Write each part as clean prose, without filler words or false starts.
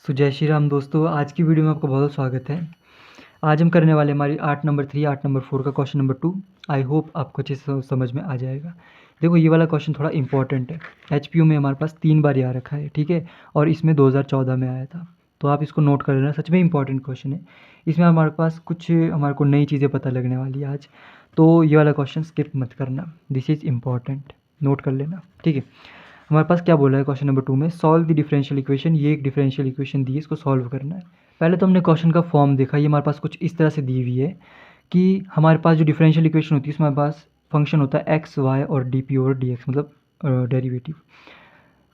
जय श्री राम दोस्तों, आज की वीडियो में आपका बहुत स्वागत है। आज हम करने वाले हमारी आर्ट नंबर 3 आर्ट नंबर 4 का क्वेश्चन नंबर 2। आई होप आपको अच्छे से समझ में आ जाएगा। देखो ये वाला क्वेश्चन थोड़ा इंपॉर्टेंट है। एचपीयू में हमारे पास 3 बार आ रखा है, ठीक है, और इसमें 2014 में आया था, तो आप इसको नोट कर लेना। सच में इंपॉर्टेंट क्वेश्चन है। इसमें हमारे पास कुछ हमारे को नई चीज़ें पता लगने वाली है आज, तो ये वाला क्वेश्चन स्किप मत करना। दिस इज़ इम्पॉर्टेंट, नोट कर लेना, ठीक है। हमारे पास क्या बोला है क्वेश्चन नंबर 2 में, सॉल्व द डिफरेंशियल इक्वेशन। ये एक डिफरेंशियल इक्वेशन दी है, इसको सॉल्व करना है। पहले तो हमने क्वेश्चन का फॉर्म देखा, ये हमारे पास कुछ इस तरह से दी हुई है कि हमारे पास जो डिफरेंशियल इक्वेशन होती है उसमें हमारे पास फंक्शन होता है एक्स वाई और D P over D x, मतलब डेरिवेटिव।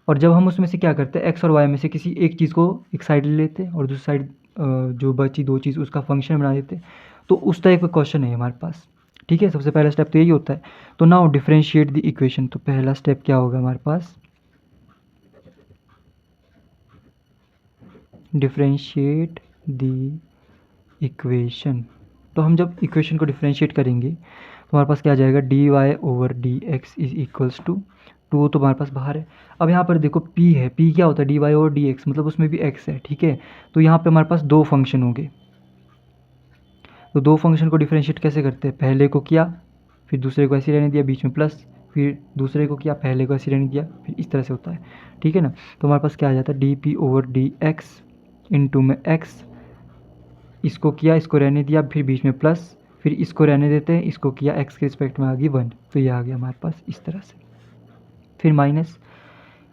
और जब हम उसमें से क्या करते हैं, एक्स और वाई में से किसी एक चीज़ को एक साइड ले लेते हैं और दूसरी साइड जो बची दो चीज़ उसका फंक्शन बना देते हैं। तो उस टाइप का क्वेश्चन है हमारे पास, ठीक है। सबसे पहला स्टेप तो यही होता है। तो नाउ डिफरेंशिएट द इक्वेशन। तो पहला स्टेप क्या होगा हमारे पास, डिफरेंशिएट द इक्वेशन। तो हम जब इक्वेशन को डिफरेंशिएट करेंगे तो हमारे पास क्या आ जाएगा, d Y over D x is equals to two. तो हमारे पास बाहर है। अब यहाँ पर देखो पी है, पी क्या होता है, d Y over D x, मतलब उसमें भी एक्स है, ठीक है। तो यहाँ पे हमारे पास दो फंक्शन होंगे। तो दो फंक्शन को डिफरेंशिएट कैसे करते हैं, पहले को किया फिर दूसरे को ऐसे रहने दिया, बीच में प्लस, फिर दूसरे को किया पहले को ऐसे रहने दिया, फिर इस तरह से होता है, ठीक है ना। तो हमारे पास क्या आ जाता है, D P over D x into में एक्स, इसको किया इसको रहने दिया, फिर बीच में प्लस, फिर इसको रहने देते हैं, इसको किया एक्स के रिस्पेक्ट में आ गई 1, तो ये आ गया हमारे पास इस तरह से। फिर माइनस,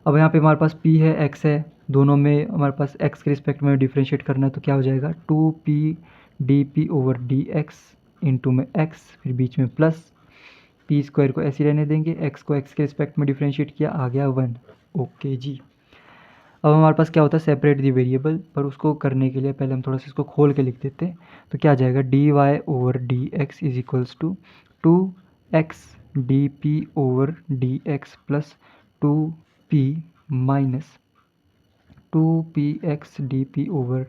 अब यहाँ पे हमारे पास p है x है, दोनों में हमारे पास x के रिस्पेक्ट में डिफ्रेंशिएट करना है, तो क्या हो जाएगा 2p D P over D x into में x, फिर बीच में प्लस, p स्क्वायर को ऐसे रहने देंगे, x को x के रिस्पेक्ट में डिफ्रेंशिएट किया आ गया 1। ओके जी। अब हमारे पास क्या होता है, सेपरेट दी वेरिएबल, पर उसको करने के लिए पहले हम थोड़ा सा इसको खोल के लिख देते हैं। तो क्या आ जाएगा, d Y over D x is equals to 2x d P over D x plus 2p minus 2px d P over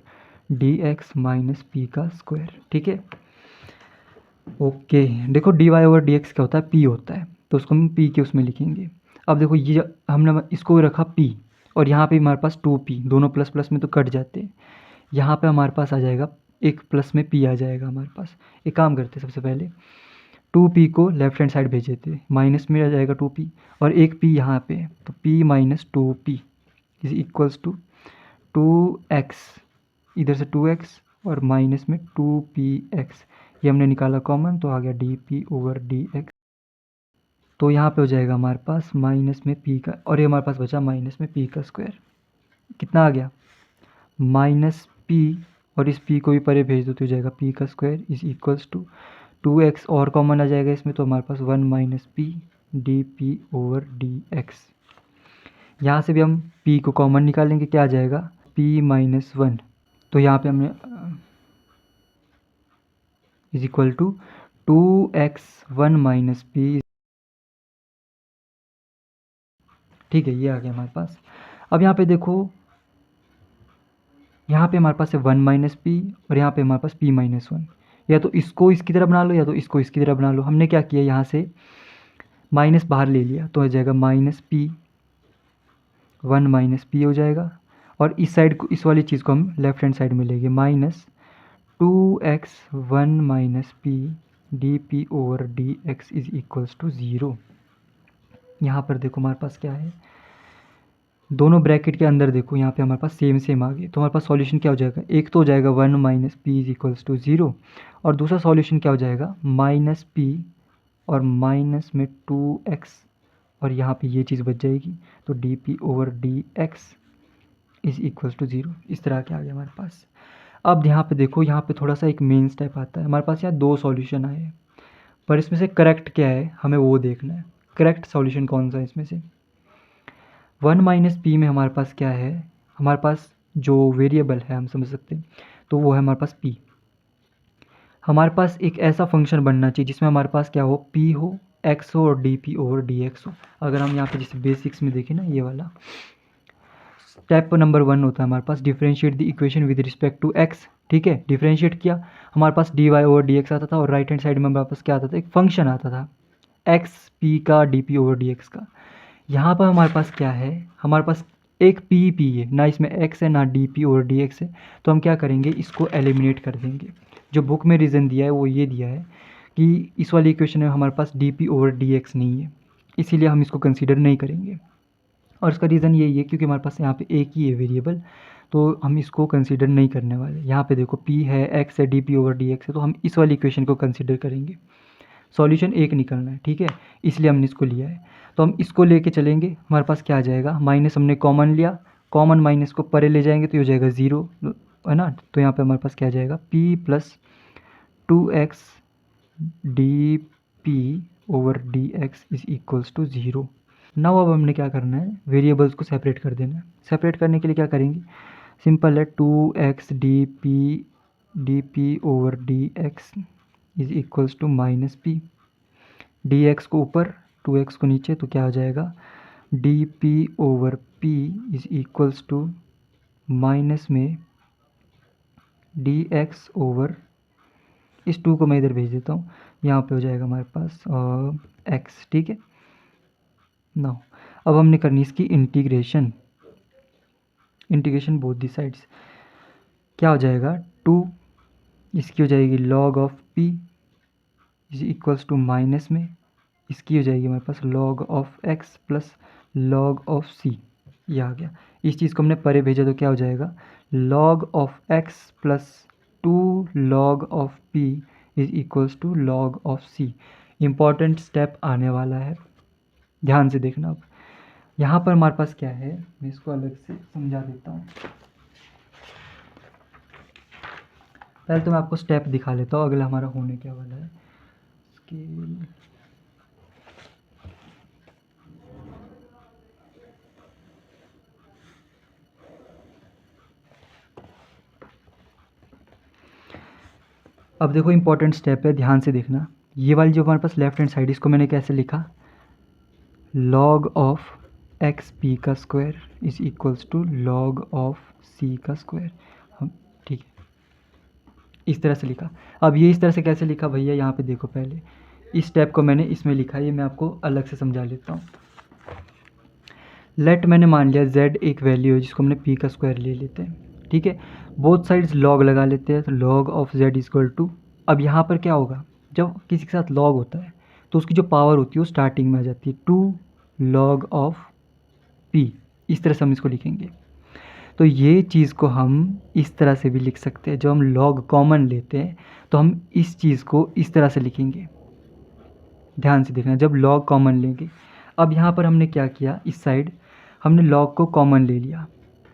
D x minus p का स्क्वायर, ठीक है। ओके, देखो d Y over D x क्या होता है, p होता है, तो उसको हम p के उसमें लिखेंगे। अब देखो ये हमने इसको रखा p, और यहाँ पे हमारे पास 2p, दोनों प्लस प्लस में तो कट जाते हैं। यहाँ पे हमारे पास आ जाएगा एक प्लस में p आ जाएगा हमारे पास। एक काम करते हैं, सबसे पहले 2p को लेफ्ट हैंड साइड भेज देते हैं, माइनस में आ जाएगा 2p, और एक p यहाँ पे है, तो p minus 2p is equals to 2x, इधर से 2x और माइनस में 2px, ये हमने निकाला कॉमन, तो आ गया डी ओवर डी एक्स। तो यहाँ पे हो जाएगा हमारे पास माइनस में p का, और ये हमारे पास बचा माइनस में p का स्क्वायर। कितना आ गया, माइनस p, और इस p को भी परे भेज दो तो हो जाएगा p का square is equals to 2x, और कॉमन आ जाएगा इसमें, तो हमारे पास 1 minus p d P over D x. यहाँ से भी हम p को कॉमन निकालेंगे, क्या आ जाएगा p माइनस 1। तो यहाँ पे हमने is equal to 2x 1 minus p, ठीक है, ये आ गया हमारे पास। अब यहाँ पे देखो, यहाँ पे हमारे पास है 1 माइनस पी, और यहाँ पे हमारे पास p माइनस 1। या तो इसको इसकी तरह बना लो या तो इसको इसकी तरह बना लो। हमने क्या किया, यहाँ से माइनस बाहर ले लिया, तो हो जाएगा माइनस p 1 माइनस p हो जाएगा, और इस साइड को, इस वाली चीज़ को हम लेफ्ट हैंड साइड में लेंगे, minus 2x 1 minus p d P over D x is equals to 0। यहाँ पर देखो हमारे पास क्या है, दोनों ब्रैकेट के अंदर देखो, यहाँ पे हमारे पास सेम सेम आ गए, तो हमारे पास सॉल्यूशन क्या हो जाएगा, एक तो हो जाएगा 1 minus p is equals to 0, और दूसरा सॉल्यूशन क्या हो जाएगा, माइनस पी और माइनस में 2x, और यहाँ पे ये चीज़ बच जाएगी, तो d P over D x is equals to 0। इस तरह के आ गया हमारे पास। अब यहाँ पे देखो, यहाँ पे थोड़ा सा एक मेन स्टेप आता है। हमारे पास यहाँ दो सॉल्यूशन आए हैं, पर इसमें से करेक्ट क्या है हमें वो देखना है। करेक्ट सॉल्यूशन कौन सा है इसमें से, 1 माइनस पी में हमारे पास क्या है, हमारे पास जो वेरिएबल है हम समझ सकते हैं, तो वो है हमारे पास p। हमारे पास एक ऐसा फंक्शन बनना चाहिए जिसमें हमारे पास क्या हो, p हो, x हो और D P over D x हो। अगर हम यहाँ पे जैसे बेसिक्स में देखें ना, ये वाला स्टेप नंबर 1 होता है हमारे पास, differentiate the equation with respect to x, ठीक है। डिफरेंशिएट किया, हमारे पास D Y over D X आता था, और राइट हैंड साइड में हमारे पास क्या आता था, एक फंक्शन आता था x p का D P over D x का। यहाँ पर हमारे पास क्या है, हमारे पास एक पी है ना, इसमें एक्स है ना डी पी और डी एक्स है। तो हम क्या करेंगे, इसको एलिमिनेट कर देंगे। जो बुक में रीज़न दिया है वो ये दिया है कि इस वाली इक्वेशन में हमारे पास D P over D X नहीं है, इसीलिए हम इसको कंसीडर नहीं करेंगे। और इसका रीज़न यही है क्योंकि हमारे पास यहाँ पे एक ही है वेरिएबल, तो हम इसको कंसीडर नहीं करने वाले। यहाँ पे देखो p है, x है, D P over D x है, तो हम इस वाली इक्वेशन को कंसीडर करेंगे। सॉल्यूशन एक निकलना है, ठीक है, इसलिए हमने इसको लिया है। तो हम इसको लेके चलेंगे, हमारे पास क्या आ जाएगा, माइनस हमने कॉमन लिया, कॉमन माइनस को परे ले जाएंगे तो ये हो जाएगा 0, है ना। तो यहाँ पे हमारे पास क्या आ जाएगा, p plus 2x d P over D x is equals to 0। Now अब हमने क्या करना है, वेरिएबल्स को सेपरेट कर देना है। सेपरेट करने के लिए क्या करेंगे, सिंपल है, 2x d P over D x is equals to minus p, d x को ऊपर 2x को नीचे, तो क्या हो जाएगा, d P over p is equals to minus में डी एक्स ओवर, इस 2 को मैं इधर भेज देता हूँ, यहाँ पे हो जाएगा हमारे पास x, ठीक है। नाउ अब हमने करनी इसकी integration, integration both the sides. क्या हो जाएगा, 2 इसकी हो जाएगी log of p is equals to minus में, इसकी हो जाएगी हमारे पास log of x plus log of c, ये आ गया। इस चीज़ को हमने परे भेजा तो क्या हो जाएगा, log of x plus 2 log of p is equals to log of c। Important step आने वाला है, ध्यान से देखना। अब यहाँ पर हमारे पास क्या है, मैं इसको अलग से समझा देता हूँ। पहले तो मैं आपको स्टेप दिखा लेता हूँ, अगला हमारा होने क्या वाला है। स्केल, अब देखो इंपॉर्टेंट स्टेप है, ध्यान से देखना। ये वाली जो हमारे पास लेफ्ट हैंड साइड, इसको मैंने कैसे लिखा, log ऑफ एक्स पी का square is equals to log of C का स्क्वायर, हम, ठीक है, इस तरह से लिखा। अब ये इस तरह से कैसे लिखा भैया, यहाँ पे देखो, पहले इस स्टेप को मैंने इसमें लिखा है, ये मैं आपको अलग से समझा लेता हूँ। लेट मैंने मान लिया z एक वैल्यू है जिसको हमने p का स्क्वायर ले लेते हैं, ठीक है। बोथ साइड्स log लगा लेते हैं, तो log of z equal to, अब यहाँ पर क्या होगा, जब किसी के साथ log होता है तो उसकी जो पावर होती है वो स्टार्टिंग में आ जाती है, 2 log ऑफ p, इस तरह से हम इसको लिखेंगे। तो ये चीज़ को हम इस तरह से भी लिख सकते हैं, जब हम log कॉमन लेते हैं तो हम इस चीज़ को इस तरह से लिखेंगे, ध्यान से देखना, जब log कॉमन लेंगे। अब यहाँ पर हमने क्या किया, इस साइड हमने log को कॉमन ले लिया,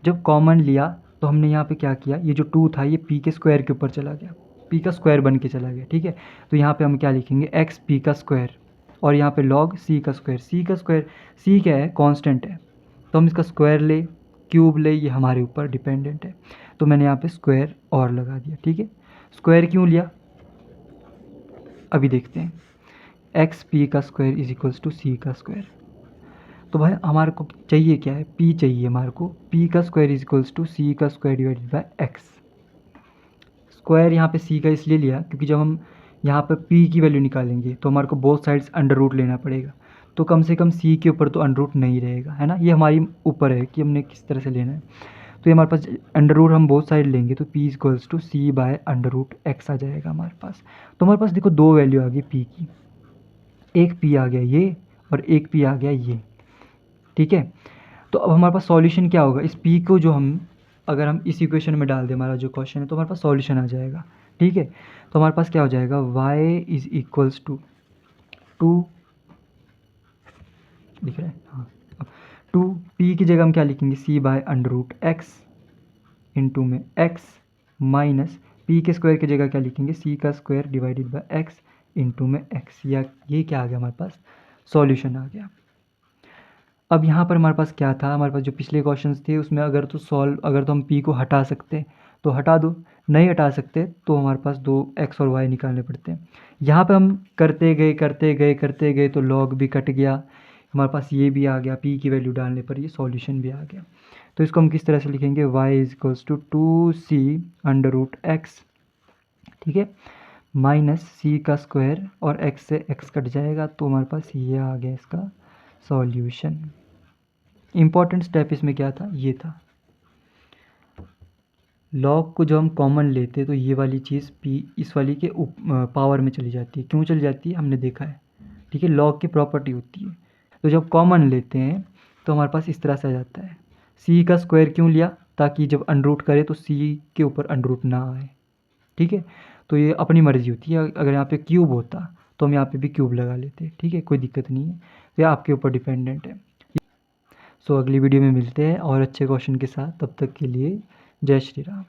जब कॉमन लिया तो हमने यहाँ पे क्या किया, ये जो 2 था ये p के स्क्वायर के ऊपर चला गया, p का स्क्वायर बन के चला गया, ठीक है। तो यहाँ पे हम क्या लिखेंगे, x p का स्क्वायर, और यहाँ पे log c का स्क्वायर, c का स्क्वायर, c क्या है, कांस्टेंट है, तो हम इसका स्क्वायर ले, क्यूब ले, ये हमारे ऊपर डिपेंडेंट है, तो मैंने यहाँ पे स्क्वायर और लगा दिया, ठीक है। स्क्वायर क्यों लिया, अभी देखते हैं। एक्स पी का स्क्वायर इज इक्वल्स टू सी का स्क्वायर, तो भाई हमारे को चाहिए क्या है, p चाहिए हमारे को, p का स्क्वायर इज इक्वल्स टू सी का square divided bye x. Square यहाँ पे c का इसलिए लिया क्योंकि जब हम यहाँ पर p की वैल्यू निकालेंगे तो हमारे को बोथ साइड्स अंडर रूट लेना पड़ेगा, तो कम से कम c के ऊपर तो अंडर रूट नहीं रहेगा, है ना। ये हमारी ऊपर है कि हमने किस तरह से लेना है। तो ये हमारे पास अंडर रूट हम बोथ साइड लेंगे तो p equals to C by under root X आ जाएगा हमारे पास। तो हमारे पास देखो दो वैल्यू आ गई p की, एक p आ गया ये और एक p आ गया ये, ठीक है। तो अब हमारे पास सॉल्यूशन क्या होगा, इस p को जो हम अगर हम इस इक्वेशन में डाल दें, हमारा जो क्वेश्चन है, तो हमारे पास सॉल्यूशन आ जाएगा, ठीक है। तो हमारे पास क्या हो जाएगा, y इज इक्वल्स टू 2, दिख रहा है, हाँ, 2 p की जगह हम क्या लिखेंगे, c by under root x into में x माइनस p के स्क्वायर की जगह क्या लिखेंगे, c का square divided by x into में x, या ये क्या आ गया हमारे पास, सॉल्यूशन आ गया। अब यहाँ पर हमारे पास क्या था, हमारे पास जो पिछले क्वेश्चंस थे उसमें अगर तो हम p को हटा सकते तो हटा दो, नहीं हटा सकते तो हमारे पास दो x और y निकालने पड़ते हैं। यहाँ पे हम करते गए तो log भी कट गया, हमारे पास ये भी आ गया, p की वैल्यू डालने पर ये सॉल्यूशन भी आ गया। तो इसको हम किस तरह से लिखेंगे, y is equals to 2c under root x, ठीक है, माइनस c का स्क्वायर, और x से x कट जाएगा, तो हमारे पास ये आ गया इसका सॉल्यूशन। इम्पॉर्टेंट स्टेप इसमें क्या था, ये था लॉग को जब हम कॉमन लेते हैं तो ये वाली चीज़ p इस वाली के पावर में चली जाती है। क्यों चली जाती है हमने देखा है, ठीक है, लॉग की प्रॉपर्टी होती है। तो जब कॉमन लेते हैं तो हमारे पास इस तरह से आ जाता है। c का स्क्वायर क्यों लिया, ताकि जब अनरूट करे तो c के ऊपर अनरूट ना आए, ठीक है। तो ये अपनी मर्ज़ी होती है, अगर यहाँ पे क्यूब होता तो हम यहाँ पे भी क्यूब लगा लेते, ठीक है, कोई दिक्कत नहीं है। तो ये आपके ऊपर डिपेंडेंट है। सो अगली वीडियो में मिलते हैं और अच्छे क्वेश्चन के साथ, तब तक के लिए जय श्री राम।